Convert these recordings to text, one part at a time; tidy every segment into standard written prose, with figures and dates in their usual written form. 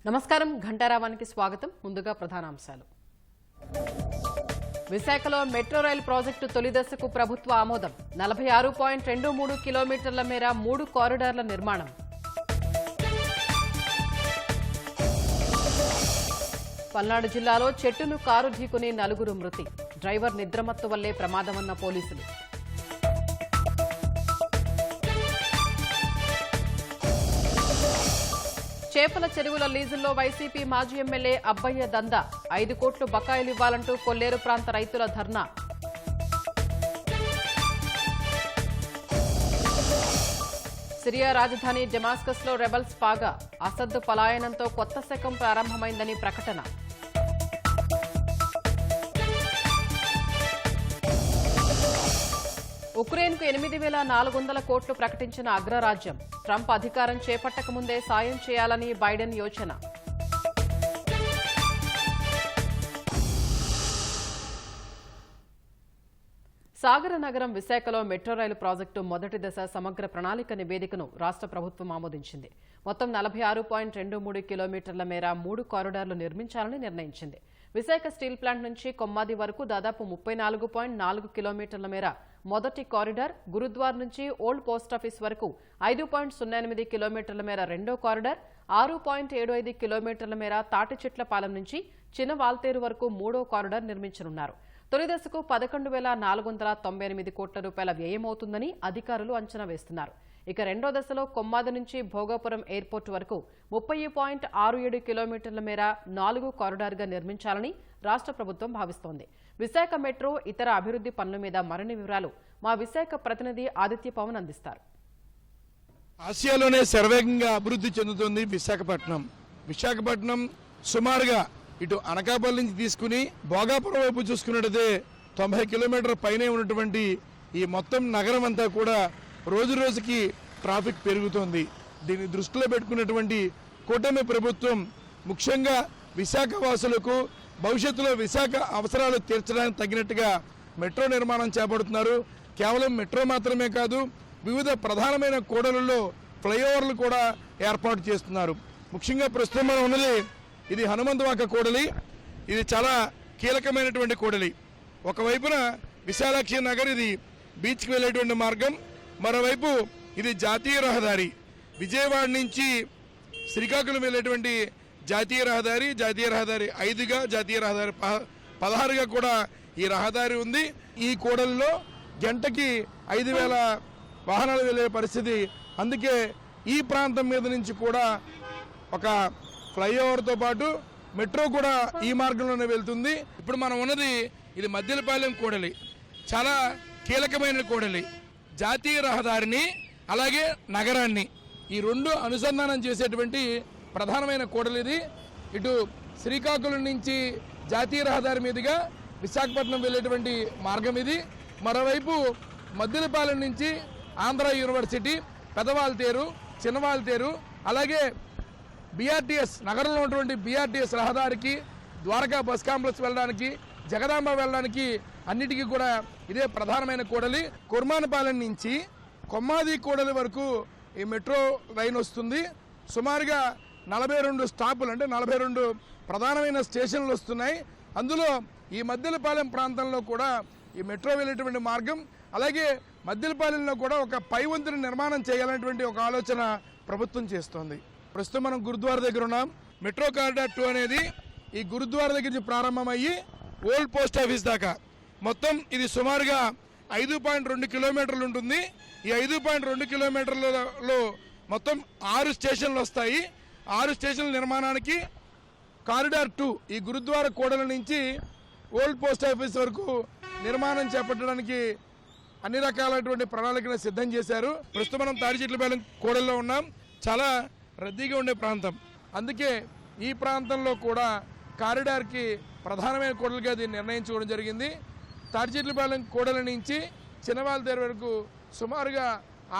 నమస్కారం ఘంటారావానికి స్వాగతం. ముందుగా ప్రధానాంశాలు. విశాఖలో మెట్రో రైలు ప్రాజెక్టు తొలి దశకు ప్రభుత్వ ఆమోదం. 46.23 కిలోమీటర్ల మేర 3 కారిడార్ల నిర్మాణం. పల్నాడు జిల్లాలో చెట్టును కారు ఢీకొని 4 మృతి. డ్రైవర్ నిద్రమత్తు వల్లే ప్రమాదమన్న పోలీసులు. చేపల చెరువుల లీజుల్లో వైసీపీ మాజీ ఎమ్మెల్యే అబ్బయ్య దందా. 5 కోట్లు బకాయిలు ఇవ్వాలంటూ కొల్లేరు ప్రాంత రైతుల ధర్నా. సిరియా రాజధాని డెమాస్కస్లో రెబల్స్ పాగా. అసద్ పలాయనంతో కొత్త శకం ప్రారంభమైందని ప్రకటన. ఉక్రెయిన్కు 8,400 కోట్లు ప్రకటించిన అగ్రరాజ్యం. ట్రంప్ అధికారం చేపట్టక ముందే సాయం చేయాలని బైడెన్ యోచన. సాగర నగరం విశాఖలో మెట్రో రైలు ప్రాజెక్టు మొదటి దశ సమగ్ర ప్రణాళిక నివేదికను రాష్ట్ర ప్రభుత్వం ఆమోదించింది. మొత్తం 46.23 కిలోమీటర్ల మేర 3 కారిడార్లు నిర్మించాలని నిర్ణయించింది. విశాఖ స్టీల్ ప్లాంట్ నుంచి కొమ్మాది వరకు దాదాపు 34.4 కిలోమీటర్ల మేర మొదటి కారిడార్, గురుద్వార్ నుంచి ఓల్డ్ పోస్టాఫీస్ వరకు 5.08 కిలోమీటర్ల మేర రెండో కారిడార్, 6.75 కిలోమీటర్ల మేర తాటిచెట్లపాలెం నుంచి చిన్న వాల్తేరు వరకు మూడో కారిడార్ నిర్మించనున్నారు. తొలి దశకు 11,498 కోట్ల రూపాయల వ్యయమవుతుందని అధికారులు అంచనా వేస్తున్నారు. ఇక రెండో దశలో కొమ్మాది నుంచి భోగాపురం ఎయిర్పోర్టు వరకు 30.67 కిలోమీటర్ల మేర 4 కారిడార్గా నిర్మించాలని రాష్ట్ర ప్రభుత్వం భావిస్తోంది. విశాఖ మెట్రో ఇతర అభివృద్ధి పనుల మీద మరిన్ని వివరాలు మా విశాఖ ప్రతినిధి ఆదిత్య పవన్ అందిస్తారు. ఆసియాలోనే శరవేగంగా అభివృద్ధి చెందుతుంది విశాఖపట్నం సుమారుగా ఇటు అనకాపల్లి నుంచి తీసుకుని భోగాపురం వైపు చూసుకున్నట్టయితే 90 కిలోమీటర్ల పైనే ఉన్నటువంటి ఈ మొత్తం నగరం అంతా కూడా రోజు రోజుకి ట్రాఫిక్ పెరుగుతోంది. దీన్ని దృష్టిలో పెట్టుకున్నటువంటి కూటమి ప్రభుత్వం ముఖ్యంగా విశాఖ వాసులకు భవిష్యత్తులో విశాఖ అవసరాలు తీర్చడానికి తగినట్టుగా మెట్రో నిర్మాణం చేపడుతున్నారు. కేవలం మెట్రో మాత్రమే కాదు, వివిధ ప్రధానమైన కూడళ్లలో ఫ్లైఓవర్లు కూడా ఏర్పాటు చేస్తున్నారు. ముఖ్యంగా ప్రస్తుతం మనం ఉన్నది ఇది హనుమంతవాక కూడలి. ఇది చాలా కీలకమైనటువంటి కూడలి. ఒకవైపున విశాలాక్షి నగర్, ఇది బీచ్కి వెళ్ళేటువంటి మార్గం. మరోవైపు ఇది జాతీయ రహదారి, విజయవాడ నుంచి శ్రీకాకుళం వెళ్ళేటువంటి జాతీయ రహదారి 5గా, జాతీయ రహదారి 16గా కూడా ఈ రహదారి ఉంది. ఈ కూడలిలో గంటకి 5,000 వాహనాలు వెళ్ళే పరిస్థితి. అందుకే ఈ ప్రాంతం మీద నుంచి కూడా ఒక ఫ్లైఓవర్తో పాటు మెట్రో కూడా ఈ మార్గంలోనే వెళ్తుంది. ఇప్పుడు మనం ఉన్నది ఇది మద్దిలపాలెం కూడలి, చాలా కీలకమైన కూడలి. జాతీయ రహదారిని అలాగే నగరాన్ని ఈ రెండు అనుసంధానం చేసేటువంటి ప్రధానమైన కూడలి ఇది. ఇటు శ్రీకాకుళం నుంచి జాతీయ రహదారి మీదుగా విశాఖపట్నం వెళ్ళేటువంటి మార్గం ఇది. మరోవైపు మద్దిలపాలెం నుంచి ఆంధ్ర యూనివర్సిటీ, పెదవాల్తేరు, చిన్నవాల్తేరు, అలాగే బీఆర్టీఎస్ నగరంలో ఉన్నటువంటి బీఆర్టీఎస్ రహదారికి, ద్వారకా బస్ కాంప్లెక్స్ వెళ్ళడానికి, జగదాంబ వెళ్ళడానికి అన్నిటికీ కూడా ఇదే ప్రధానమైన కూడలి. కుర్మానపాలెం నుంచి కొమ్మాది కూడలి వరకు ఈ మెట్రో రైలు వస్తుంది. సుమారుగా 42 స్టాపులు, అంటే 42 ప్రధానమైన స్టేషన్లు వస్తున్నాయి. అందులో ఈ మద్దిలపాలెం ప్రాంతంలో కూడా ఈ మెట్రో వెళ్ళేటువంటి మార్గం, అలాగే మద్దిలపాలెంలో కూడా ఒక పైవంతుని నిర్మాణం చేయాలనేటువంటి ఒక ఆలోచన ప్రభుత్వం చేస్తోంది. ప్రస్తుతం మనం గురుద్వార దగ్గర ఉన్నాం. మెట్రో కారిడార్ 2 అనేది ఈ గురుద్వార దగ్గర నుంచి ప్రారంభమయ్యి ఓల్డ్ పోస్ట్ ఆఫీస్ దాకా మొత్తం ఇది సుమారుగా 5.2 కిలోమీటర్లు ఉంటుంది. ఈ 5.2 కిలోమీటర్లలో మొత్తం 6 స్టేషన్లు వస్తాయి. 6 స్టేషన్ల నిర్మాణానికి కారిడార్ 2 ఈ గురుద్వార కూడల నుంచి ఓల్డ్ పోస్ట్ ఆఫీస్ వరకు నిర్మాణం చేపట్టడానికి అన్ని రకాలైనటువంటి ప్రణాళికను సిద్ధం చేశారు. ప్రస్తుతం మనం తాడిచెట్లపాలెం కూడల్లో ఉన్నాం. చాలా రద్దీగా ఉండే ప్రాంతం. అందుకే ఈ ప్రాంతంలో కూడా కారిడార్కి ప్రధానమైన కూడలిగా దీన్ని నిర్ణయించుకోవడం జరిగింది. తాడిచెట్లపాలెం కూడలి నుంచి చిన్నవాల్తేరు వరకు సుమారుగా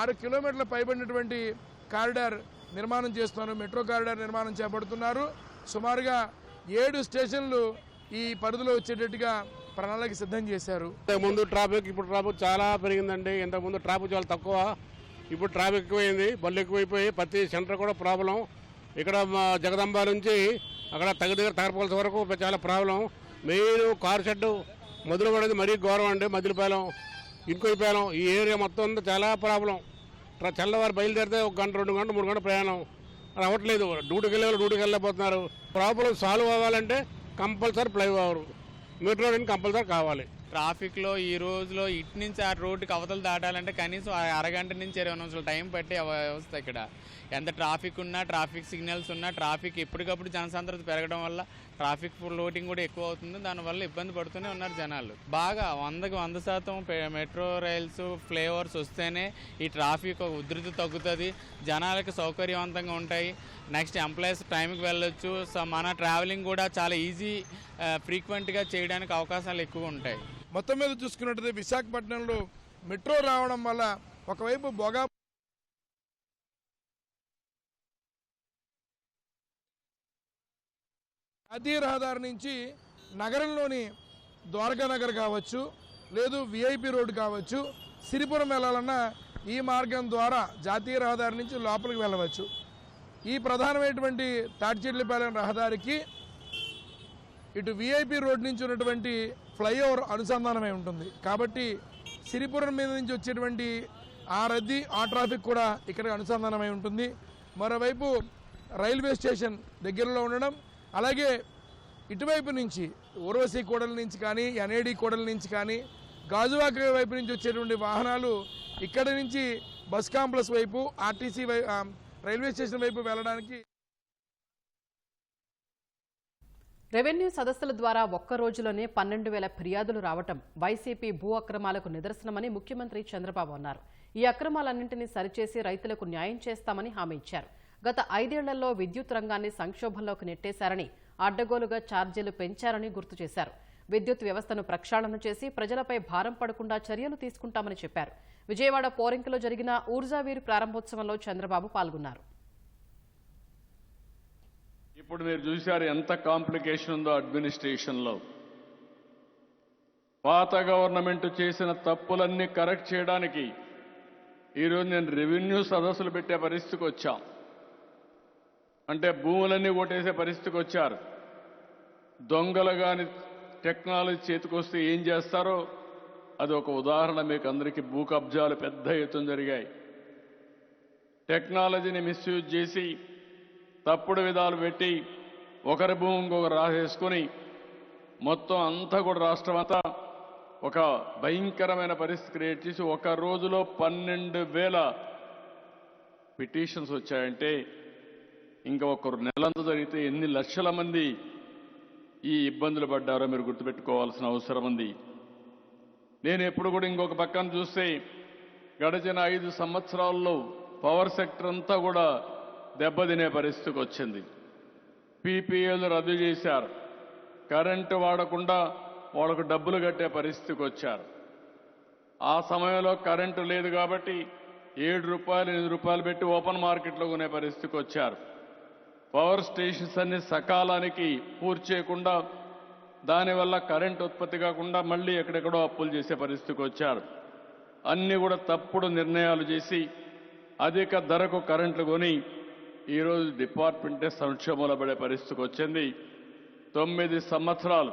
6 కిలోమీటర్ల పైబడినటువంటి కారిడార్ నిర్మాణం చేస్తున్నారు. మెట్రో కారిడార్ నిర్మాణం చేపడుతున్నారు. సుమారుగా 7 స్టేషన్లు ఈ పరిధిలో వచ్చేటట్టుగా ప్రణాళిక సిద్ధం చేశారు. ముందు ట్రాఫిక్, ఇప్పుడు ట్రాఫిక్ చాలా పెరిగిందండి. ఇంతకుముందు ట్రాఫిక్ చాలా తక్కువ, ఇప్పుడు ట్రాఫిక్ ఎక్కువైంది, బళ్ళు ఎక్కువైపోయి ప్రతి సెంటర్ కూడా ప్రాబ్లం. ఇక్కడ మా జగదంబ నుంచి అక్కడ తగరపల్స్ వరకు చాలా ప్రాబ్లం. మెయిన్ కారు షెడ్డు మొదలుపడేది మరీ ఘోరం అండి. మదిలిపాలెం, ఇంకొయిపాలెం ఈ ఏరియా మొత్తం అంతా చాలా ప్రాబ్లం. తెల్లవారు బయలుదేరితే 1 గంట 2 గంటలు 3 గంటల ప్రయాణం అది అవ్వట్లేదు. డ్యూటీకి వెళ్ళే వాళ్ళు డ్యూటీకి వెళ్ళలేకపోతున్నారు. ప్రాబ్లం సాల్వ్ అవ్వాలంటే కంపల్సరీ ఫ్లైఓవర్, మెట్రో రైలు కంపల్సరీ కావాలి. ట్రాఫిక్లో ఈ రోజులో ఇటు నుంచి ఆ రోడ్డుకి అవతలు దాటాలంటే కనీసం అరగంట నుంచి 20 నిమిషాలు టైం పట్టే వ్యవస్థ ఇక్కడ. ఎంత ట్రాఫిక్ ఉన్నా, ట్రాఫిక్ సిగ్నల్స్ ఉన్నా, ట్రాఫిక్ ఎప్పటికప్పుడు జనసాంద్రత పెరగడం వల్ల ట్రాఫిక్ లోడింగ్ కూడా ఎక్కువ అవుతుంది. దానివల్ల ఇబ్బంది పడుతూనే ఉన్నారు జనాలు. బాగా 100కి 100% మెట్రో రైల్స్, ఫ్లైఓవర్స్ వస్తేనే ఈ ట్రాఫిక్ ఉధృతి తగ్గుతుంది, జనాలకి సౌకర్యవంతంగా ఉంటాయి. నెక్స్ట్ ఎంప్లాయీస్ టైంకి వెళ్ళొచ్చు. సో మన ట్రావెలింగ్ కూడా చాలా ఈజీ, ఫ్రీక్వెంట్గా చేయడానికి అవకాశాలు ఎక్కువ ఉంటాయి. మొత్తం మీద చూసుకున్నట్లయితే విశాఖపట్నంలో మెట్రో రావడం వల్ల ఒకవైపు జాతీయ రహదారి నుంచి నగరంలోని ద్వారకా నగర్ కావచ్చు, లేదు విఐపి రోడ్ కావచ్చు, సిరిపురం వెళ్ళాలన్నా ఈ మార్గం ద్వారా జాతీయ రహదారి నుంచి లోపలికి వెళ్ళవచ్చు. ఈ ప్రధానమైనటువంటి తాటిచెట్లపాలెం రహదారికి ఇటు విఐపి రోడ్ నుంచి ఉన్నటువంటి ఫ్లైఓవర్ అనుసంధానమై ఉంటుంది. కాబట్టి సిరిపురం మీద నుంచి వచ్చేటువంటి ఆ రద్దీ, ఆ ట్రాఫిక్ కూడా ఇక్కడ అనుసంధానమై ఉంటుంది. మరోవైపు రైల్వే స్టేషన్ దగ్గరలో ఉండడం, అలాగే ఇటువైపు నుంచి ఊర్వశి కూడల నుంచి కానీ, ఎన్ఏడి కూడల నుంచి కానీ, గాజువాక వైపు నుంచి వచ్చేటువంటి వాహనాలు ఇక్కడి నుంచి బస్ కాంప్లెక్స్ వైపు, ఆర్టీసీ రైల్వే స్టేషన్ వైపు వెళ్ళడానికి. రెవెన్యూ సదస్సుల ద్వారా ఒక్క రోజులోనే 12,000 ఫిర్యాదులు రావటం వైసీపీ భూ అక్రమాలకు నిదర్శనమని ముఖ్యమంత్రి చంద్రబాబు అన్నారు. ఈ అక్రమాలన్నింటినీ సరిచేసి రైతులకు న్యాయం చేస్తామని హామీ ఇచ్చారు. గత 5 ఏళ్లలో విద్యుత్ రంగాన్ని సంక్షోభంలోకి నెట్టేశారని, అడ్డగోలుగా ఛార్జీలు పెంచారని గుర్తు చేశారు. విద్యుత్ వ్యవస్థను ప్రక్షాళన చేసి ప్రజలపై భారం పడకుండా చర్యలు తీసుకుంటామని చెప్పారు. విజయవాడ పోరింకలో జరిగిన ఊర్జావీరు ప్రారంభోత్సవంలో చంద్రబాబు పాల్గొన్నారు. ఇప్పుడు మీరు చూశారు ఎంత కాంప్లికేషన్ ఉందో అడ్మినిస్ట్రేషన్లో. పాత గవర్నమెంట్ చేసిన తప్పులన్నీ కరెక్ట్ చేయడానికి ఈరోజు నేను రెవెన్యూ సదస్సులు పెట్టే పరిస్థితికి వచ్చాం. అంటే భూములన్నీ ఓటేసే పరిస్థితికి వచ్చారు. దొంగలు కానీ టెక్నాలజీ చేతికొస్తే ఏం చేస్తారో అది ఒక ఉదాహరణ. మీకు అందరికీ భూ కబ్జాలు పెద్ద ఎత్తున జరిగాయి. టెక్నాలజీని మిస్యూజ్ చేసి తప్పుడు విధాలు పెట్టి ఒకరి భూమి ఇంకొకరు రాసేసుకుని మొత్తం అంతా కూడా రాష్ట్రం అంతా ఒక భయంకరమైన పరిస్థితి క్రియేట్ చేసి ఒక రోజులో 12,000 పిటిషన్స్ వచ్చాయంటే ఇంకా ఒక నెలంతా జరిగితే ఎన్ని లక్షల మంది ఈ ఇబ్బందులు పడ్డారో మీరు గుర్తుపెట్టుకోవాల్సిన అవసరం ఉంది. నేను ఎప్పుడు కూడా ఇంకొక పక్కన చూస్తే గడిచిన 5 సంవత్సరాల్లో పవర్ సెక్టర్ అంతా కూడా దెబ్బతినే పరిస్థితికి వచ్చింది. పీపీఏలు రద్దు చేశారు. కరెంటు వాడకుండా వాళ్ళకు డబ్బులు కట్టే పరిస్థితికి వచ్చారు. ఆ సమయంలో కరెంటు లేదు కాబట్టి 7 రూపాయలు 8 రూపాయలు పెట్టి ఓపెన్ మార్కెట్లో కొనే పరిస్థితికి వచ్చారు. పవర్ స్టేషన్స్ అన్ని సకాలానికి పూర్తి చేయకుండా దానివల్ల కరెంటు ఉత్పత్తి కాకుండా మళ్ళీ ఎక్కడెక్కడో అప్పులు చేసే పరిస్థితికి వచ్చారు. అన్ని కూడా తప్పుడు నిర్ణయాలు చేసి అధిక ధరకు కరెంట్లు కొని ఈరోజు డిపార్ట్మెంటే సంక్షోభంలో పడే పరిస్థితికి వచ్చింది. 9 సంవత్సరాలు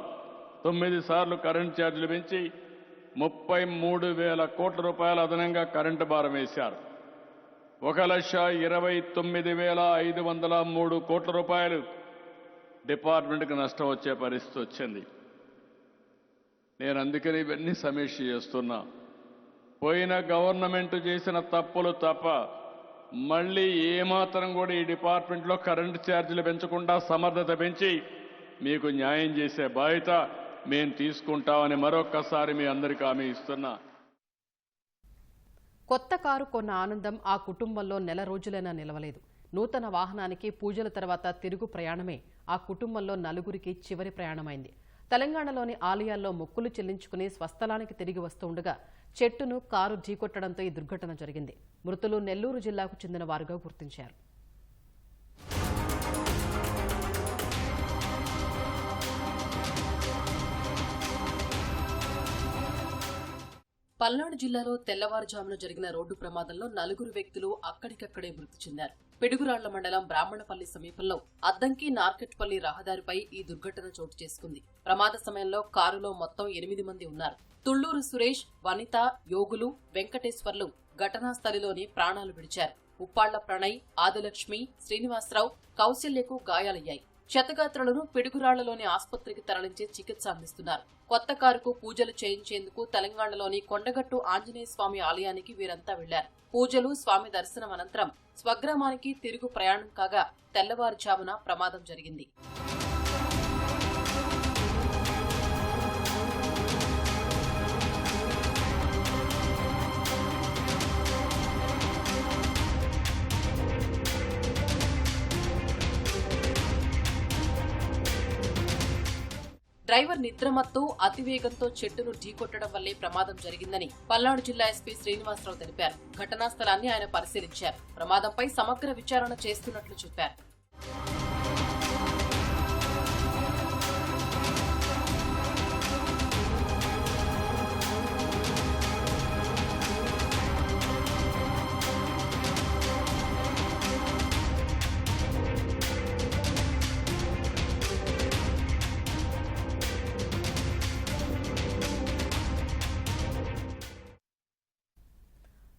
9 సార్లు కరెంట్ ఛార్జీలు పెంచి 33,000 కోట్ల రూపాయలు అదనంగా కరెంటు భారం వేశారు. 1,29,503 కోట్ల రూపాయలు డిపార్ట్మెంట్కి నష్టం వచ్చే పరిస్థితి వచ్చింది. నేను అందుకని ఇవన్నీ సమీక్ష చేస్తున్నా. పోయిన గవర్నమెంట్ చేసిన తప్పులు తప్ప మళ్ళీ ఏమాత్రం కూడా ఈ డిపార్ట్మెంట్లో కరెంటు ఛార్జీలు పెంచకుండా సమర్థత పెంచి మీకు న్యాయం చేసే బాధ్యత మేము తీసుకుంటామని మరొక్కసారి మీ అందరికీ హామీ ఇస్తున్నా. కొత్త కారు కొన్న ఆనందం ఆ కుటుంబంలో నెల రోజులైనా నిలవలేదు. నూతన వాహనానికి పూజల తర్వాత తిరుగు ప్రయాణమే ఆ కుటుంబంలో నలుగురికి చివరి ప్రయాణమైంది. తెలంగాణలోని ఆలయాల్లో మొక్కులు చెల్లించుకుని స్వస్థలానికి తిరిగి వస్తుండగా చెట్టును కారు ఢీకొట్టడంతో ఈ దుర్ఘటన జరిగింది. మృతులు నెల్లూరు జిల్లాకు చెందిన వారుగా గుర్తించారు. పల్నాడు జిల్లాలో తెల్లవారుజామున జరిగిన రోడ్డు ప్రమాదంలో 4 వ్యక్తులు అక్కడికక్కడే మృతి చెందారు. పిడుగురాళ్ల మండలం బ్రాహ్మణపల్లి సమీపంలో అద్దంకి నార్కెట్పల్లి రహదారిపై ఈ దుర్ఘటన చోటు చేసుకుంది. ప్రమాద సమయంలో కారులో మొత్తం 8 మంది ఉన్నారు. తుళ్లూరు సురేష్, వనిత, యోగులు, వెంకటేశ్వర్లు ఘటనా స్థలిలోనే ప్రాణాలు విడిచారు. ఉప్పాళ్ల ప్రణయ్, ఆదిలక్ష్మి, శ్రీనివాసరావు, కౌశల్యకు గాయాలయ్యాయి. క్షతగాత్రులను పిడుగురాళ్లలోని ఆసుపత్రికి తరలించి చికిత్స అందిస్తున్నారు. కొత్త కారుకు పూజలు చేయించేందుకు తెలంగాణలోని కొండగట్టు ఆంజనేయ స్వామి ఆలయానికి వీరంతా వెళ్లారు. పూజలు, స్వామి దర్శనం అనంతరం స్వగ్రామానికి తిరుగు ప్రయాణం కాగా తెల్లవారుజామున ప్రమాదం జరిగింది. డ్రైవర్ నిద్రమత్తు అతివేగంతో చెట్టును ఢీకొట్టడం వల్లే ప్రమాదం జరిగిందని పల్నాడు జిల్లా ఎస్పీ శ్రీనివాసరావు తెలిపారు. ఘటనా స్థలాన్ని ఆయన పరిశీలించారు. ప్రమాదంపై సమగ్ర విచారణ చేస్తున్నట్లు చెప్పారు.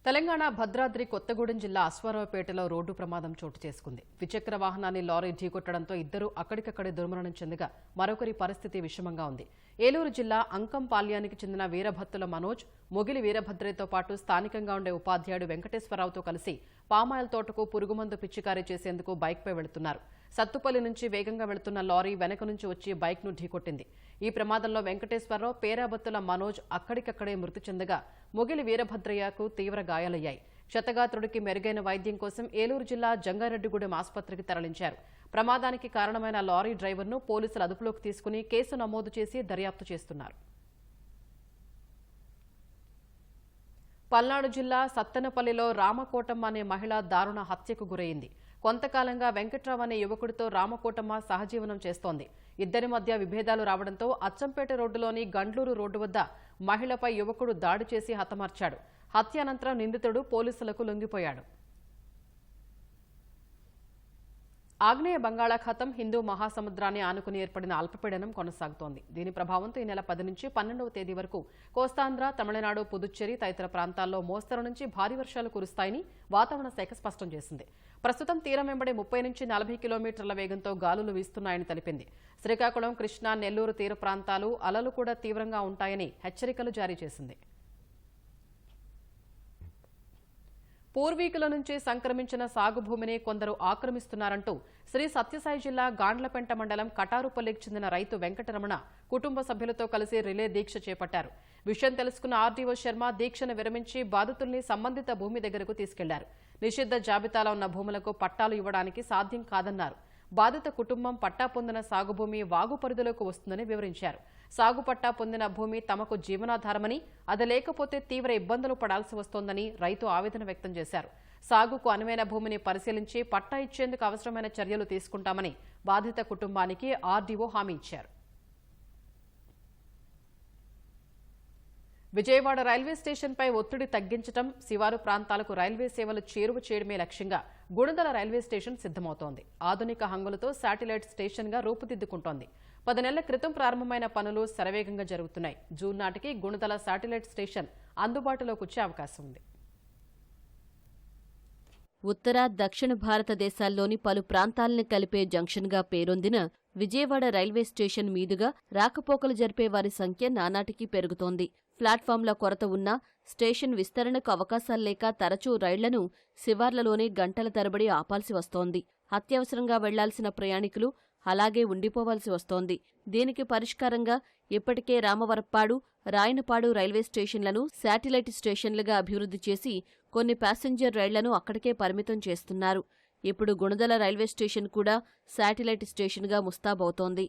తెలంగాణ భద్రాద్రి కొత్తగూడెం జిల్లా అశ్వారావుపేటలో రోడ్డు ప్రమాదం చోటు చేసుకుంది. ద్విచక్ర వాహనాన్ని లారీ ఢీకొట్టడంతో ఇద్దరు అక్కడికక్కడే దుర్మరణం చెందగా మరొకరి పరిస్థితి విషమంగా ఉంది. ఏలూరు జిల్లా అంకంపాల్యానికి చెందిన వీరభత్తుల మనోజ్, మొగిలి వీరభద్రయ్యతో పాటు స్థానికంగా ఉండే ఉపాధ్యాయుడు వెంకటేశ్వరరావుతో కలిసి పామాయిల్ తోటకు పురుగుమందు పిచ్చికారీ చేసేందుకు బైక్పై వెళుతున్నారు. సత్తుపల్లి నుంచి వేగంగా వెళుతున్న లారీ వెనక నుంచి వచ్చి బైక్ను ఢీకొట్టింది. ఈ ప్రమాదంలో వెంకటేశ్వరరావు, పేరాబత్తుల మనోజ్ అక్కడికక్కడే మృతి చెందగా మొగిలి వీరభద్రయ్యకు తీవ్ర గాయాలయ్యాయి. క్షతగాత్రుడికి మెరుగైన వైద్యం కోసం ఏలూరు జిల్లా జంగారెడ్డిగూడెం ఆసుపత్రికి తరలించారు. ప్రమాదానికి కారణమైన లారీ డ్రైవర్ను పోలీసులు అదుపులోకి తీసుకుని కేసు నమోదు చేసి దర్యాప్తు చేస్తున్నారు. పల్నాడు జిల్లా సత్తెనపల్లిలో రామకోటమ్మ అనే మహిళ దారుణ హత్యకు గురైంది. కొంతకాలంగా వెంకట్రావు అనే యువకుడితో రామకోటమ్మ సహజీవనం చేస్తోంది. ఇద్దరి మధ్య విభేదాలు రావడంతో అచ్చంపేట రోడ్డులోని గండ్లూరు రోడ్డు వద్ద మహిళపై యువకుడు దాడి చేసి హతమార్చాడు. హత్య అనంతరం నిందితుడు పోలీసులకు లొంగిపోయాడు. ఆగ్నేయ బంగాళాఖాతం, హిందూ మహాసముద్రాన్ని ఆనుకుని ఏర్పడిన అల్పపీడనం కొనసాగుతోంది. దీని ప్రభావంతో ఈ నెల 10 నుంచి 12వ తేదీ వరకు కోస్తాంధ్ర, తమిళనాడు, పుదుచ్చేరి తదితర ప్రాంతాల్లో మోస్తరు నుంచి భారీ వర్షాలు కురుస్తాయని వాతావరణ శాఖ స్పష్టం చేసింది. ప్రస్తుతం తీరం వెంబడి 30 నుంచి 40 కిలోమీటర్ల వేగంతో గాలులు వీస్తున్నాయని తెలిపింది. శ్రీకాకుళం, కృష్ణా, నెల్లూరు తీర ప్రాంతాలు అలలు కూడా తీవ్రంగా ఉంటాయని హెచ్చరికలు జారీ చేసింది. పూర్వీకుల నుంచి సంక్రమించిన సాగు భూమిని కొందరు ఆక్రమిస్తున్నారంటూ శ్రీ సత్యసాయి జిల్లా గాండ్లపెంట మండలం కటారుపల్లికి చెందిన రైతు వెంకటరమణ కుటుంబ సభ్యులతో కలిసి రిలే దీక్ష చేపట్టారు. విషయం తెలుసుకున్న ఆర్డీఓ శర్మ దీక్షను విరమించి బాధితుల్ని సంబంధిత భూమి దగ్గరకు తీసుకెళ్లారు. నిషిద్ధ జాబితాలో ఉన్న భూములకు పట్టాలు ఇవ్వడానికి సాధ్యం కాదన్నారు. బాధిత కుటుంబం పట్టా పొందిన సాగుభూమి వాగు పరిధిలోకి వస్తుందని వివరించారు. సాగు పట్టా పొందిన భూమి తమకు జీవనాధారమని, అది లేకపోతే తీవ్ర ఇబ్బందులు పడాల్సి వస్తోందని రైతు ఆవేదన వ్యక్తం చేశారు. సాగుకు అనువైన భూమిని పరిశీలించి పట్టా ఇచ్చేందుకు అవసరమైన చర్యలు తీసుకుంటామని బాధిత కుటుంబానికి ఆర్డీఓ హామీ ఇచ్చారు. విజయవాడ రైల్వే స్టేషన్పై ఒత్తిడి తగ్గించడం, శివారు ప్రాంతాలకు రైల్వే సేవలు చేరువ చేయడమే లక్ష్యంగా గుణదల రైల్వే స్టేషన్ సిద్ధమవుతోంది. ఆధునిక హంగులతో శాటిలైట్ స్టేషన్గా రూపుదిద్దుకుంటోంది. 10 నెలల క్రితం ప్రారంభమైన పనులు శరవేగంగా జరుగుతున్నాయి. జూన్ నాటికి గుణదల శాటిలైట్ స్టేషన్ అందుబాటులోకి వచ్చే అవకాశం ఉంది. ఉత్తర, దక్షిణ భారతదేశాల్లోని పలు ప్రాంతాలను కలిపే జంక్షన్గా పేరొందిన విజయవాడ రైల్వే స్టేషన్ మీదుగా రాకపోకలు జరిపే వారి సంఖ్య నానాటికి పెరుగుతోంది. ప్లాట్ఫామ్ల కొరత ఉన్నా స్టేషన్ విస్తరణకు అవకాశాలు లేక తరచూ రైళ్లను శివార్లలోనే గంటల తరబడి ఆపాల్సి వస్తోంది. అత్యవసరంగా వెళ్లాల్సిన ప్రయాణికులు అలాగే ఉండిపోవాల్సి వస్తోంది. దీనికి పరిష్కారంగా ఇప్పటికే రామవరప్పాడు, రాయనపాడు రైల్వే స్టేషన్లను శాటిలైట్ స్టేషన్లుగా అభివృద్ధి చేసి కొన్ని ప్యాసింజర్ రైళ్లను అక్కడికే పరిమితం చేస్తున్నారు. ఇప్పుడు గుణదల రైల్వే స్టేషన్ కూడా శాటిలైట్ స్టేషన్గా ముస్తాబవుతోంది.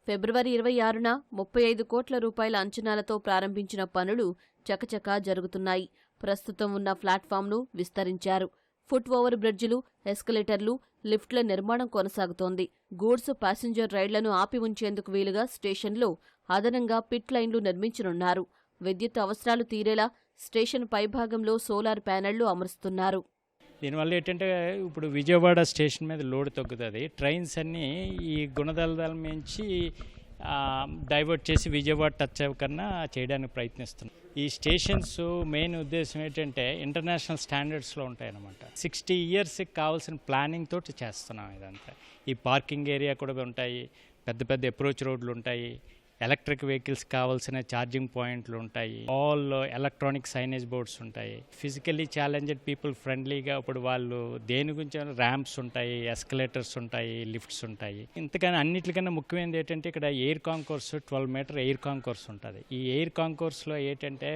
ఫిబ్రవరి 26న 35 కోట్ల రూపాయల అంచనాలతో ప్రారంభించిన పనులు చకచకా జరుగుతున్నాయి. ప్రస్తుతం ఉన్న ప్లాట్ఫామ్ను విస్తరించారు. ఫుట్ ఓవర్ బ్రిడ్జిలు, ఎస్కలేటర్లు, లిఫ్ట్ల నిర్మాణం కొనసాగుతోంది. గూడ్స్, ప్యాసింజర్ రైళ్లను ఆపి ఉంచేందుకు వీలుగా స్టేషన్లో అదనంగా పిట్ లైన్లు నిర్మించనున్నారు. విద్యుత్ అవసరాలు తీరేలా స్టేషన్ పైభాగంలో సోలార్ ప్యానెళ్లు అమరుస్తున్నారు. దీనివల్ల ఏంటంటే ఇప్పుడు విజయవాడ స్టేషన్ మీద లోడ్ తగ్గుతుంది. ట్రైన్స్ అన్నీ ఈ గుణదల మించి డైవర్ట్ చేసి విజయవాడ టచ్ అవ్వకన్నా చేయడానికి ప్రయత్నిస్తున్నాం. ఈ స్టేషన్స్ మెయిన్ ఉద్దేశం ఏంటంటే ఇంటర్నేషనల్ స్టాండర్డ్స్లో ఉంటాయన్నమాట. 60 ఇయర్స్కి కావాల్సిన ప్లానింగ్ తోటి చేస్తున్నాం ఇదంతా. ఈ పార్కింగ్ ఏరియా కూడా ఉంటాయి, పెద్ద పెద్ద అప్రోచ్ రోడ్లు ఉంటాయి, ఎలక్ట్రిక్ వెహికల్స్ కావాల్సిన ఛార్జింగ్ పాయింట్లు ఉంటాయి, ఆల్ ఎలక్ట్రానిక్ సైనేజ్ బోర్డ్స్ ఉంటాయి. ఫిజికల్లీ ఛాలెంజ్డ్ పీపుల్ ఫ్రెండ్లీగా ఇప్పుడు వాళ్ళు దేని గురించి ర్యాంప్స్ ఉంటాయి, ఎస్కలేటర్స్ ఉంటాయి, లిఫ్ట్స్ ఉంటాయి. ఇంతకన్నా అన్నిటికన్నా ముఖ్యమైనది ఏంటంటే ఇక్కడ ఎయిర్ కాంకోర్స్ 12 మీటర్ ఎయిర్ కాంకోర్స్ ఉంటుంది. ఈ ఎయిర్ కాంకోర్స్లో ఏంటంటే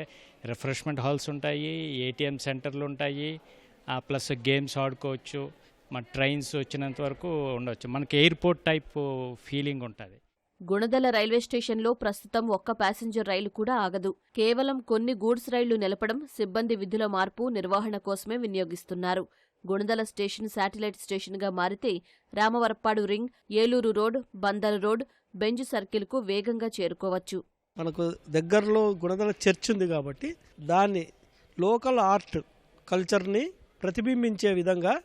రిఫ్రెష్మెంట్ హాల్స్ ఉంటాయి, ఏటీఎం సెంటర్లు ఉంటాయి, ప్లస్ గేమ్స్ ఆడుకోవచ్చు. మన ట్రైన్స్ వచ్చినంత వరకు ఉండవచ్చు. మనకి ఎయిర్పోర్ట్ టైప్ ఫీలింగ్ ఉంటుంది. గుణదల రైల్వే స్టేషన్లో ప్రస్తుతం ఒక్క ప్యాసింజర్ రైలు కూడా ఆగదు. కేవలం కొన్ని గూడ్స్ రైళ్లు నిలపడం, సిబ్బంది విధుల మార్పు, నిర్వహణ కోసమే వినియోగిస్తున్నారు. గుణదల స్టేషన్ శాటిలైట్ స్టేషన్గా మారితే Ramavarappadu ring, Eluru road, Bandar road, Benz సర్కిల్కు వేగంగా చేరుకోవచ్చు. మనకు దగ్గరలో గుణదల చర్చ్ ఉంది కాబట్టి దాన్ని లోకల్ ఆర్ట్ కల్చర్ని ప్రతిబింబించే విధంగా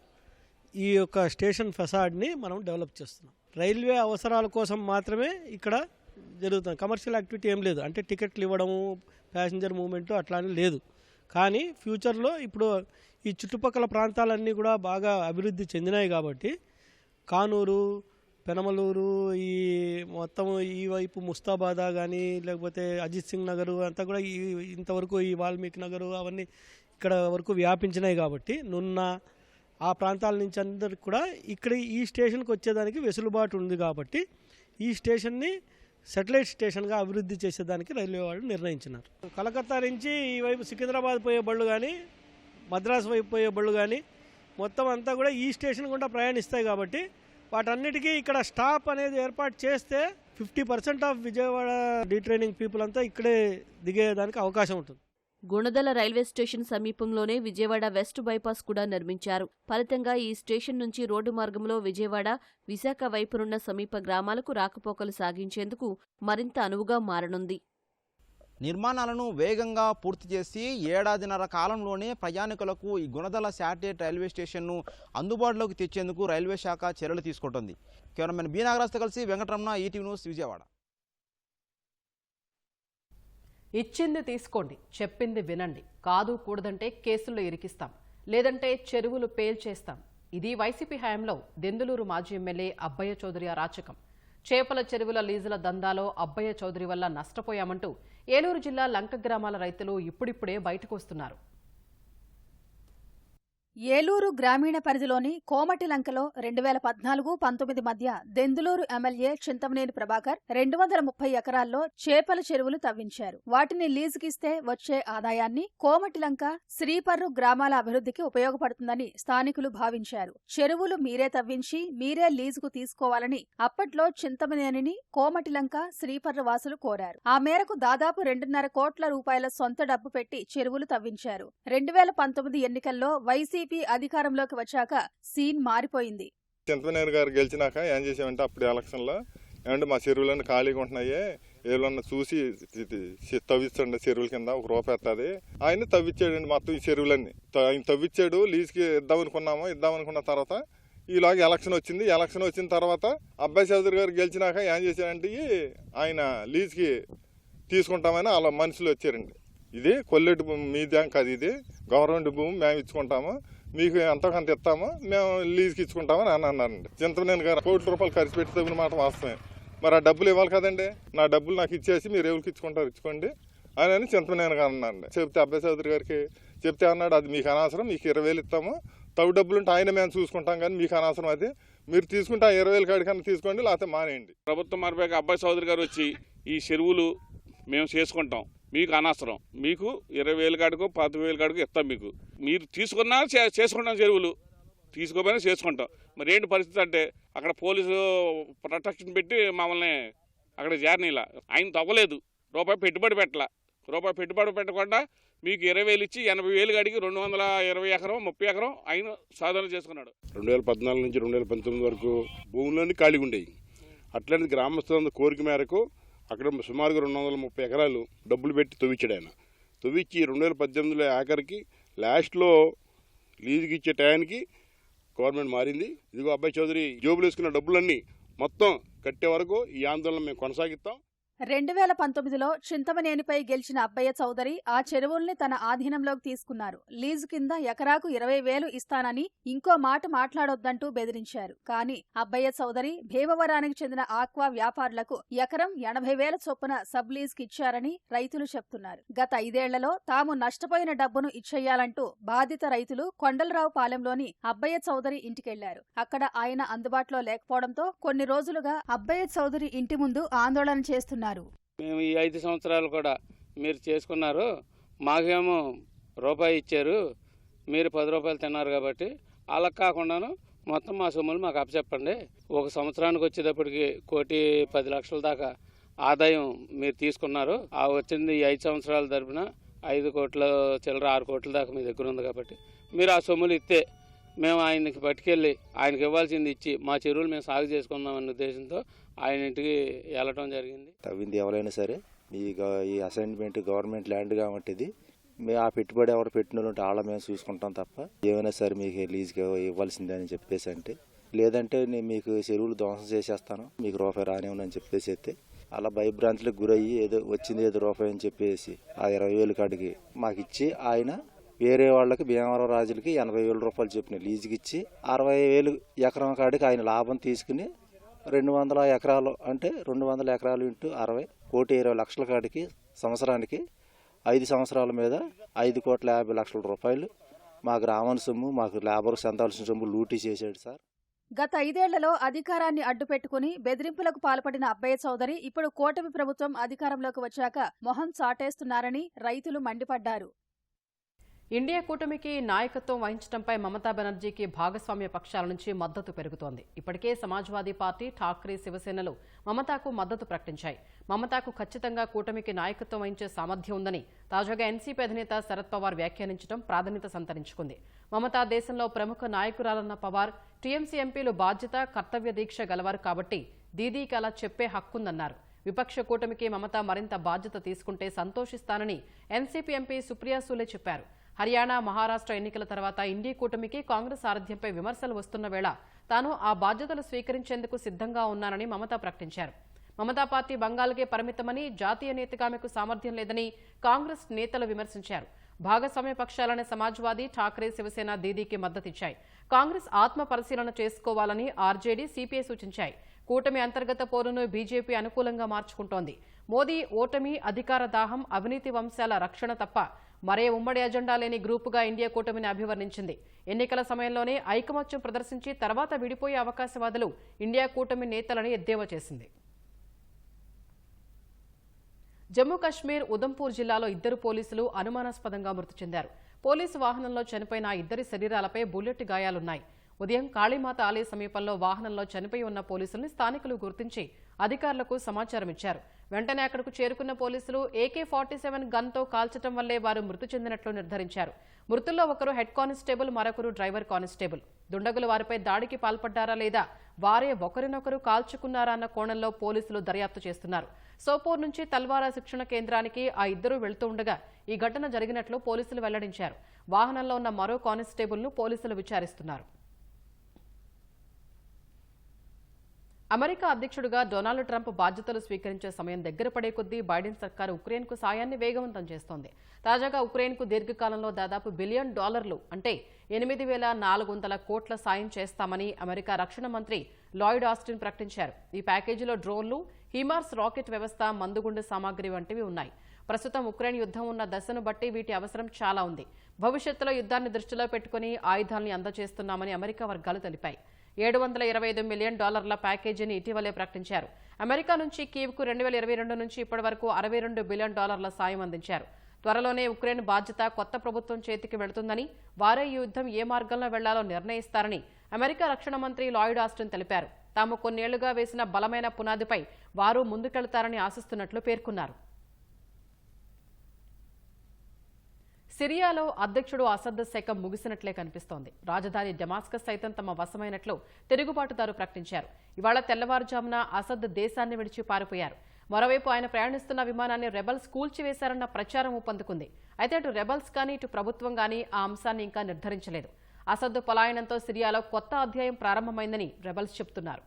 ఈ యొక్క స్టేషన్ ఫెసాడ్ని మనం డెవలప్ చేస్తున్నాం. రైల్వే అవసరాల కోసం మాత్రమే ఇక్కడ జరుగుతుంది. కమర్షియల్ యాక్టివిటీ ఏం లేదు. అంటే టికెట్లు ఇవ్వడము, ప్యాసింజర్ మూవ్మెంట్ అట్లా లేదు. కానీ ఫ్యూచర్లో ఇప్పుడు ఈ చుట్టుపక్కల ప్రాంతాలన్నీ కూడా బాగా అభివృద్ధి చెందినాయి కాబట్టి కానూరు, పెనమలూరు, ఈ మొత్తం ఈ వైపు ముస్తాబాదా కానీ లేకపోతే అజిత్ సింగ్ నగరు అంతా కూడా ఇంతవరకు ఈ వాల్మీకి నగరు అవన్నీ ఇక్కడ వరకు వ్యాపించినాయి కాబట్టి నున్న ఆ ప్రాంతాల నుంచి అందరికి కూడా ఇక్కడ ఈ స్టేషన్కి వచ్చేదానికి వెసులుబాటు ఉంది కాబట్టి ఈ స్టేషన్ని సెటిలైట్ స్టేషన్గా అభివృద్ధి చేసేదానికి రైల్వే వాళ్ళు నిర్ణయించినారు. కలకత్తా నుంచి ఈ వైపు సికింద్రాబాద్ పోయే బళ్ళు కానీ, మద్రాసు వైపు పోయే బళ్ళు కానీ మొత్తం అంతా కూడా ఈ స్టేషన్ గుండా ప్రయాణిస్తాయి కాబట్టి వాటన్నిటికీ ఇక్కడ స్టాప్ అనేది ఏర్పాటు చేస్తే 50% ఆఫ్ విజయవాడ డీట్రైనింగ్ పీపుల్ అంతా ఇక్కడే దిగేదానికి అవకాశం ఉంటుంది. గుణదల రైల్వే స్టేషన్ సమీపంలోనే విజయవాడ వెస్ట్ బైపాస్ కూడా నిర్మించారు. ఫలితంగా ఈ స్టేషన్ నుంచి రోడ్డు మార్గంలో విజయవాడ, విశాఖ వైపునున్న సమీప గ్రామాలకు రాకపోకలు సాగించేందుకు మరింత అనువుగా మారనుంది. నిర్మాణాలను వేగంగా పూర్తి చేసి ఏడాదిన్నర కాలంలోనే ప్రయాణికులకు ఈ గుణదల శాటిలైట్ రైల్వే స్టేషన్ను అందుబాటులోకి తెచ్చేందుకు రైల్వే శాఖ చర్యలు తీసుకుంటుంది. కెమెరామెన్ బి నాగరాజ్తో కలిసి వెంకటరమణ, ఈటీవీ న్యూస్, విజయవాడ. ఇచ్చింది తీసుకోండి, చెప్పింది వినండి, కాదు కూడదంటే కేసుల్లో ఇరికిస్తాం, లేదంటే చెరువులు పేల్చేస్తాం. ఇది వైసీపీ హయాంలో దెందులూరు మాజీ ఎమ్మెల్యే అబ్బయ్య చౌదరి అరాచకం. చేపల చెరువుల లీజుల దందాలో అబ్బయ్య చౌదరి వల్ల నష్టపోయామంటూ ఏలూరు జిల్లా లంక గ్రామాల రైతులు ఇప్పుడిప్పుడే బయటకు వస్తున్నారు. ఏలూరు గ్రామీణ పరిధిలోని కోమటిలంకలో 2014-19 మధ్య దెందులూరు ఎమ్మెల్యే చింతమనేని ప్రభాకర్ 230 ఎకరాల్లో చేపల చెరువులు తవ్వించారు. వాటిని లీజుకిస్తే వచ్చే ఆదాయాన్ని కోమటిలంక, శ్రీపర్రు గ్రామాల అభివృద్ధికి ఉపయోగపడుతుందని స్థానికులు భావించారు. చెరువులు మీరే తవ్వించి మీరే లీజుకు తీసుకోవాలని అప్పట్లో చింతమనేనిని కోమటిలంక, శ్రీపర్రు వాసులు కోరారు. ఆ మేరకు దాదాపు 2.5 కోట్ల రూపాయల సొంత డబ్బు పెట్టి చెరువులు తవ్వించారు. 2019 ఎన్నికల్లో వైసీపీ అధికారంలోకి వచ్చాక సీన్ మారిపోయింది. చింతమనేని గారు గెలిచినాక ఏం చేసామంటే అప్పుడు ఎలక్షన్లో ఏమంటే మా చెరువులన్నీ ఖాళీగా ఉంటున్నాయి, ఏమన్నా చూసి తవ్వించండి, చెరువుల కింద ₹1 వస్తుంది. ఆయన తవ్వించాడండి మొత్తం ఈ చెరువులన్నీ. ఆయన తవ్వించాడు, లీజుకి ఇద్దామనుకున్న తర్వాత ఈలాగా ఎలక్షన్ వచ్చింది. ఎలక్షన్ వచ్చిన తర్వాత అబ్బాయి చౌదరి గారు గెలిచినాక ఏం చేశాడంటే ఆయన లీజుకి తీసుకుంటామని అలా మనుషులు వచ్చారండి. ఇది కొల్లెట్టు భూమి మీదే కాదు, ఇది గవర్నమెంట్ భూమి, మేము ఇచ్చుకుంటాము, మీకు ఎంతకంత ఇస్తామో మేము లీజుకి ఇచ్చుకుంటామని అని అన్నారండి. చింతమనేని గారు ₹1 ఖర్చు పెట్టి తగిన మాట వాస్తవమే. మరి ఆ డబ్బులు ఇవ్వాలి కదండి. నా డబ్బులు నాకు ఇచ్చేసి మీరు ఎవరికి ఇచ్చుకుంటారు ఇచ్చుకోండి అని చింతమనేని గారు అన్నారండి. చెప్తే అబ్బాయి చౌదరి గారికి చెప్తే అన్నాడు, అది మీకు అనవసరం, మీకు 20,000 ఇస్తాము, తవ్వు డబ్బులు ఉంటే ఆయన మేము చూసుకుంటాం కానీ మీకు అనవసరం, అది మీరు తీసుకుంటే ఆ 20,000 కాడికన్నా తీసుకోండి, లేకపోతే మానేయండి. ప్రభుత్వం మారిపోయాక అబ్బాయి చౌదరి గారు వచ్చి ఈ చెరువులు మేము చేసుకుంటాం, మీకు అనవసరం, మీకు 20,000 కాడికో 25,000 కాడికో ఇస్తాం, మీకు మీరు తీసుకున్నా చేసుకుంటాం, చెరువులు తీసుకోపోయినా చేసుకుంటాం. మరి ఏంటి పరిస్థితి అంటే అక్కడ పోలీసు ప్రొటెక్షన్ పెట్టి మమ్మల్ని అక్కడ చేరనీలా. ఆయన తవ్వలేదు, రూపాయి పెట్టుబడి పెట్టకుండా మీకు 20,000 ఇచ్చి 80,000 అడిగి 220 ఎకరం 30 ఎకరం ఆయన సాధన చేసుకున్నాడు. 2014 నుంచి 2019 వరకు భూములన్నీ ఖాళీగా ఉండేవి. అట్లాంటి గ్రామస్తుల కోరిక మేరకు అక్కడ సుమారుగా 230 ఎకరాలు డబ్బులు పెట్టి తవ్వించాడు ఆయన. తవ్వించి 2018లో ఆఖరికి లాస్ట్లో లీజుకి ఇచ్చే టయానికి గవర్నమెంట్ మారింది. ఇదిగో అబ్బాయి చౌదరి జోబులు వేసుకున్న డబ్బులన్నీ మొత్తం కట్టే వరకు ఈ ఆందోళన మేము కొనసాగిస్తాం. 2019లో చింతమనేనిపై గెలిచిన అబ్బయ్య చౌదరి ఆ చెరువుల్ని తన ఆధీనంలోకి తీసుకున్నారు. లీజు కింద ఎకరాకు 20,000 ఇస్తానని ఇంకో మాట మాట్లాడొద్దంటూ బెదిరించారు. కానీ అబ్బయ్య చౌదరి భీమవరానికి చెందిన ఆక్వా వ్యాపారులకు ఎకరం 80,000 చొప్పున సబ్ లీజుకి ఇచ్చారని రైతులు చెప్తున్నారు. గత 5 ఏళ్లలో తాము నష్టపోయిన డబ్బును ఇచ్చేయాలంటూ బాధిత రైతులు కొండలరావు పాలెంలోని అబ్బయ్య చౌదరి ఇంటికెళ్లారు. అక్కడ ఆయన అందుబాటులో లేకపోవడంతో కొన్ని రోజులుగా అబ్బయ్య చౌదరి ఇంటి ముందు ఆందోళన చేస్తున్నారు. మేము ఈ 5 సంవత్సరాలు కూడా మీరు చేసుకున్నారు, మాకేమో రూపాయి ఇచ్చారు, మీరు 10 రూపాయలు తిన్నారు కాబట్టి అలా కాకుండాను మొత్తం మా సొమ్ములు మాకు అప్పచెప్పండి. ఒక సంవత్సరానికి వచ్చేటప్పటికి 1,10,00,000 దాకా ఆదాయం మీరు తీసుకున్నారు. ఆ వచ్చింది ఈ 5 సంవత్సరాల తరపున 5 కోట్ల చిల్లర 6 కోట్ల దాకా మీ దగ్గర ఉంది కాబట్టి మీరు ఆ సొమ్ములు ఇస్తే మేము ఆయనకి పట్టుకెళ్ళి ఆయనకి ఇవ్వాల్సింది ఇచ్చి మా చెరువులు మేము సాగు చేసుకుందాం అనే ఉద్దేశంతో ఆయన ఇంటికి వెళ్ళటం జరిగింది. తవ్వింది ఎవరైనా సరే ఈ అసైన్మెంట్ గవర్నమెంట్ ల్యాండ్ కాబట్టి ఇది ఆ పెట్టుబడి ఎవరు పెట్టిన ఉంటే వాళ్ళ మేము చూసుకుంటాం తప్ప ఏమైనా సరే మీకు లీజుకి ఇవ్వాల్సిందే అని చెప్పేసి అంటే, లేదంటే నేను మీకు చెరువులు ధ్వంసం చేసేస్తాను మీకు రూపాయి రానివ్వనని చెప్పేసి అయితే అలా భయభ్రాంతులకు గురయ్యి ఏదో వచ్చింది ఏదో రూపాయి అని చెప్పేసి ఆ 20,000 కాడికి మాకు ఇచ్చి ఆయన వేరే వాళ్ళకి భీమవరం రాజులకి 80,000 రూపాయలు చెప్పిన లీజుకి ఇచ్చి 60,000 ఎకరం కాడికి ఆయన లాభం తీసుకుని 200 ఎకరాలు అంటే 200 ఎకరాలు ఇంటూ 60 1,20,00,000 కాడికి సంవత్సరానికి 5 సంవత్సరాల మీద 5,50,00,000 రూపాయలు మా గ్రామాన్ని సొమ్ము మాకు లేబర్కి చెందాల్సిన సొమ్ము లూటీ చేశాడు సార్. గత 5 ఏళ్లలో అధికారాన్ని అడ్డుపెట్టుకుని బెదిరింపులకు పాల్పడిన అబ్బయ్య చౌదరి ఇప్పుడు కూటమి ప్రభుత్వం అధికారంలోకి వచ్చాక మొహం చాటేస్తున్నారని రైతులు మండిపడ్డారు. ఇండియా కూటమికి నాయకత్వం వహించడంపై మమతా బెనర్జీకి భాగస్వామ్య పక్షాల నుంచి మద్దతు పెరుగుతోంది. ఇప్పటికే సమాజ్వాదీ పార్టీ, ఠాక్రే, శివసేనలు మమతాకు మద్దతు ప్రకటించాయి. మమతాకు ఖచ్చితంగా కూటమికి నాయకత్వం వహించే సామర్థ్యం ఉందని తాజాగా ఎన్సీపీ అధినేత శరద్ పవార్ వ్యాఖ్యానించడం ప్రాధాన్యత సంతరించుకుంది. మమతా దేశంలో ప్రముఖ నాయకురాలన్న పవార్ టీఎంసీ ఎంపీలు బాధ్యత, కర్తవ్య దీక్ష గలవారు కాబట్టి దీదీకి అలా చెప్పే హక్కుందన్నారు. విపక్ష కూటమికి మమత మరింత బాధ్యత తీసుకుంటే సంతోషిస్తానని ఎన్సీపీ ఎంపీ సుప్రియా సూలే చెప్పారు. హర్యానా, మహారాష్ట్ర ఎన్నికల తర్వాత ఇండీ కూటమికి కాంగ్రెస్ సారథ్యంపై విమర్శలు వస్తున్న వేళ తాను ఆ బాధ్యతలు స్వీకరించేందుకు సిద్ధంగా ఉన్నానని మమత ప్రకటించారు. మమతా పార్టీ బంగాల్కే పరిమితమని, జాతీయ నేతగా ఆమెకు సామర్థ్యం లేదని కాంగ్రెస్ నేతలు విమర్శించారు. భాగస్వామ్య పక్షాలనే సమాజ్వాదీ, ఠాక్రే, శివసేన దీదీకి మద్దతిచ్చాయి. కాంగ్రెస్ ఆత్మ పరిశీలన చేసుకోవాలని ఆర్జేడీ, సిపిఐ సూచించాయి. కూటమి అంతర్గత పోరును బీజేపీ అనుకూలంగా మార్చుకుంటోంది. మోదీ ఓటమి, అధికార దాహం, అవినీతి వంశాల రక్షణ తప్ప మరే ఉమ్మడి అజెండా లేని గ్రూపుగా ఇండియా కూటమిని అభివర్ణించింది. ఎన్నికల సమయంలోనే ఐకమత్యం ప్రదర్శించి తర్వాత విడిపోయే అవకాశవాదులు ఇండియా కూటమి నేతలని ఎద్దేవా చేసింది. జమ్మూ కాశ్మీర్ ఉదంపూర్ జిల్లాలో 2 పోలీసులు అనుమానాస్పదంగా మృతి చెందారు. పోలీసు వాహనంలో చనిపోయిన 2 శరీరాలపై బుల్లెట్ గాయాలున్నాయి. ఉదయం కాళీమాత ఆలయ సమీపంలో వాహనంలో చనిపోయి ఉన్న పోలీసుల్ని స్థానికులు గుర్తించి అధికారులకు సమాచారం ఇచ్చారు. వెంటనే అక్కడకు చేరుకున్న పోలీసులు AK-47 గన్తో కాల్చడం వల్లే వారు మృతి చెందినట్లు నిర్ధారించారు. మృతుల్లో ఒకరు హెడ్ కానిస్టేబుల్, మరొకరు డ్రైవర్ కానిస్టేబుల్. దుండగులు వారిపై దాడికి పాల్పడ్డారా లేదా వారే ఒకరినొకరు కాల్చుకున్నారా అన్న కోణంలో పోలీసులు దర్యాప్తు చేస్తున్నారు. సోపోర్ నుంచి తల్వారా శిక్షణ కేంద్రానికి ఆ 2 వెళ్తూ ఉండగా ఈ ఘటన జరిగినట్లు పోలీసులు వెల్లడించారు. వాహనంలో ఉన్న మరో కానిస్టేబుల్ను పోలీసులు విచారిస్తున్నారు. అమెరికా అధ్యక్షుడిగా డొనాల్డ్ ట్రంప్ బాధ్యతలు స్వీకరించే సమయం దగ్గర పడే కొద్దీ బైడెన్ సర్కారు ఉక్రెయిన్కు సాయాన్ని వేగవంతం చేస్తోంది. తాజాగా ఉక్రెయిన్కు దీర్ఘకాలంలో దాదాపు $1 బిలియన్ అంటే 8,400 కోట్ల సాయం చేస్తామని అమెరికా రక్షణ మంత్రి లాయిడ్ ఆస్టిన్ ప్రకటించారు. ఈ ప్యాకేజీలో డ్రోన్లు, హిమార్స్ రాకెట్ వ్యవస్థ, మందుగుండు సామాగ్రి వంటివి ఉన్నాయి. ప్రస్తుతం ఉక్రెయిన్ యుద్ధం ఉన్న దశను బట్టి వీటి అవసరం చాలా ఉంది. భవిష్యత్తులో యుద్ధాన్ని దృష్టిలో పెట్టుకుని ఆయుధాల్ని అందజేస్తున్నామని అమెరికా వర్గాలు తెలిపాయి. $725 మిలియన్ ప్యాకేజీని ఇటీవలే ప్రకటించారు. అమెరికా నుంచి కీవ్కు 2022 నుంచి ఇప్పటి వరకు $62 బిలియన్ సాయం అందించారు. త్వరలోనే ఉక్రెయిన్ బాధ్యత కొత్త ప్రభుత్వం చేతికి వెళుతుందని, వారే ఈ యుద్ధం ఏ మార్గంలో వెళ్లాలో నిర్ణయిస్తారని అమెరికా రక్షణ మంత్రి లాయిడ్ ఆస్టిన్ తెలిపారు. తాము కొన్నేళ్లుగా వేసిన బలమైన పునాదిపై వారు ముందుకెళ్తారని ఆశిస్తున్నట్లు పేర్కొన్నారు. సిరియాలో అధ్యక్షుడు అసద్ శకం ముగిసినట్లే కనిపిస్తోంది. రాజధాని డమాస్కస్ సైతం తమ వశమైనట్లు తిరుగుబాటుదారు ప్రకటించారు. ఇవాళ తెల్లవారుజామున అసద్ దేశాన్ని విడిచి పారిపోయారు. మరోవైపు ఆయన ప్రయాణిస్తున్న విమానాన్ని రెబల్స్ కూల్చివేశారన్న ప్రచారం ఊపందుకుంది. అయితే అటు రెబల్స్ కానీ ఇటు ప్రభుత్వం కానీ ఆ అంశాన్ని ఇంకా నిర్ధారించలేదు. అసద్ పలాయనంతో సిరియాలో కొత్త అధ్యాయం ప్రారంభమైందని రెబల్స్ చెబుతున్నారు.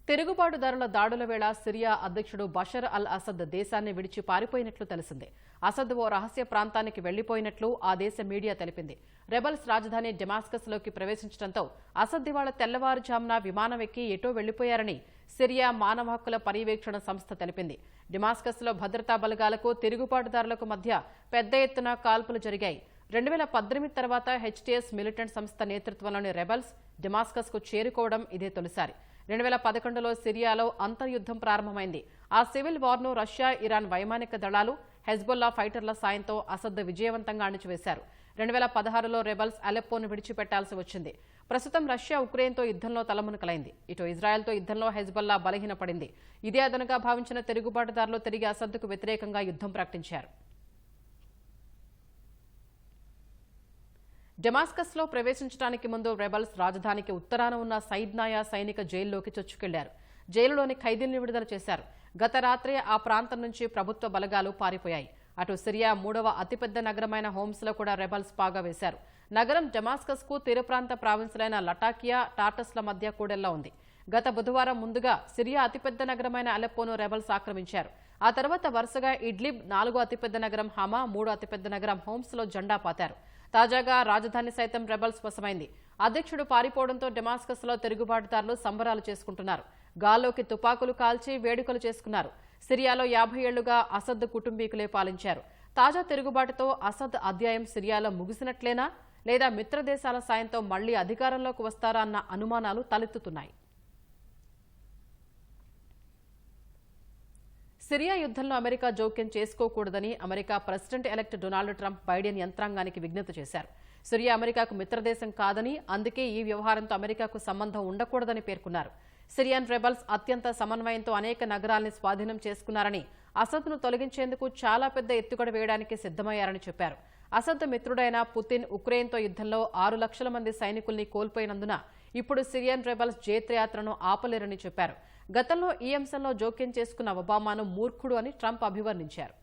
తిరుగుబాటుదారుల దాడుల వేళ సిరియా అధ్యక్షుడు బషర్ అల్ అసద్ దేశాన్ని విడిచి పారిపోయినట్లు తెలిసింది. అసద్ ఓ రహస్య ప్రాంతానికి వెళ్లిపోయినట్లు ఆ దేశ మీడియా తెలిపింది. రెబల్స్ రాజధాని డెమాస్కస్ లోకి ప్రవేశించడంతో అసద్ ఇవాళ తెల్లవారుజామున విమానం ఎక్కి ఎటో వెళ్లిపోయారని సిరియా మానవ హక్కుల పర్యవేక్షణ సంస్థ తెలిపింది. డెమాస్కస్ లో భద్రతా బలగాలకు తిరుగుబాటుదారులకు మధ్య పెద్ద ఎత్తున కాల్పులు జరిగాయి. 2018 తర్వాత హెచ్టీఎస్ మిలిటెంట్ సంస్థ నేతృత్వంలోని రెబల్స్ డెమాస్కస్ కు చేరుకోవడం ఇదే తొలిసారి. 2011లో సిరియాలో అంతర్యుద్ధం ప్రారంభమైంది. ఆ సివిల్ వార్ను రష్యా, ఇరాన్ వైమానిక దళాలు, హెజ్బొల్లా ఫైటర్ల సాయంతో అసద్ విజయవంతంగా అణిచివేశారు. 2016లో రెబల్స్ అలెప్పోను విడిచిపెట్టాల్సి వచ్చింది. ప్రస్తుతం రష్యా ఉక్రెయిన్తో యుద్ధంలో తలమునకలైంది. ఇటు ఇజ్రాయెల్తో యుద్ధంలో హెజ్బొల్లా బలహీనపడింది. ఇదే అదనుగా భావించిన తిరుగుబాటుదారులు తిరిగి అసద్కు వ్యతిరేకంగా యుద్ధం ప్రకటించారు. డెమాస్కస్ లో ప్రవేశించడానికి ముందు రెబల్స్ రాజధానికి ఉత్తరాన ఉన్న సైద్నాయా సైనిక జైల్లోకి చొచ్చుకెళ్లారు. జైలులోని ఖైదీల్ని విడుదల చేశారు. గత రాత్రి ఆ ప్రాంతం నుంచి ప్రభుత్వ బలగాలు పారిపోయాయి. అటు సిరియా 3వ అతిపెద్ద నగరమైన హోమ్స్ లో కూడా రెబల్స్ పాగా వేశారు. నగరం డెమాస్కస్ కు తీర ప్రాంత ప్రావిన్సులైన లటాకియా, టార్టస్ల మధ్య కూడెల్లా ఉంది. గత బుధవారం ముందుగా సిరియా అతిపెద్ద నగరమైన అలెప్పోను రెబల్స్ ఆక్రమించారు. ఆ తర్వాత వరుసగా ఇడ్లిబ్, 4వ అతిపెద్ద నగరం హమా, 3వ అతిపెద్ద నగరం హోమ్స్ లో జెండా పాతారు. తాజాగా రాజధాని సైతం రెబల్స్ వశమైంది. అధ్యక్షుడు పారిపోవడంతో డెమాస్కస్ లో తిరుగుబాటుదారులు సంబరాలు చేసుకుంటున్నారు. గాల్లోకి తుపాకులు కాల్చి వేడుకలు చేసుకున్నారు. సిరియాలో 50 ఏళ్లుగా అసద్ కుటుంబీకులే పాలించారు. తాజా తిరుగుబాటుతో అసద్ అధ్యాయం సిరియాలో ముగిసినట్లేనా, లేదా మిత్రదేశాల సాయంతో మళ్లీ అధికారంలోకి వస్తారా అన్న అనుమానాలు తలెత్తుతున్నాయి. సిరియా యుద్ధంలో అమెరికా జోక్యం చేసుకోకూడదని America president elect Donald Trump Biden యంత్రాంగానికి విజ్ఞప్తి చేశారు. సిరియా అమెరికాకు మిత్రదేశం కాదని, అందుకే ఈ వ్యవహారంతో అమెరికాకు సంబంధం ఉండకూడదని పేర్కొన్నారు. సిరియన్ రెబల్స్ అత్యంత సమన్వయంతో అనేక నగరాల్ని స్వాధీనం చేసుకున్నారని, అసద్ను తొలగించేందుకు చాలా పెద్ద ఎత్తుగడ వేయడానికి సిద్ధమయ్యారని చెప్పారు. అసద్ మిత్రుడైన పుతిన్ ఉక్రెయిన్తో యుద్ధంలో 6 లక్షల మంది సైనికుల్ని కోల్పోయినందున ఇప్పుడు సిరియన్ రెబల్స్ జైత్రయాత్రను ఆపలేరని చెప్పారు. గతంలో ఈ అంశంలో జోక్యం చేసుకున్న ఒబామాను మూర్ఖుడు అని ట్రంప్ అభివర్ణించారు.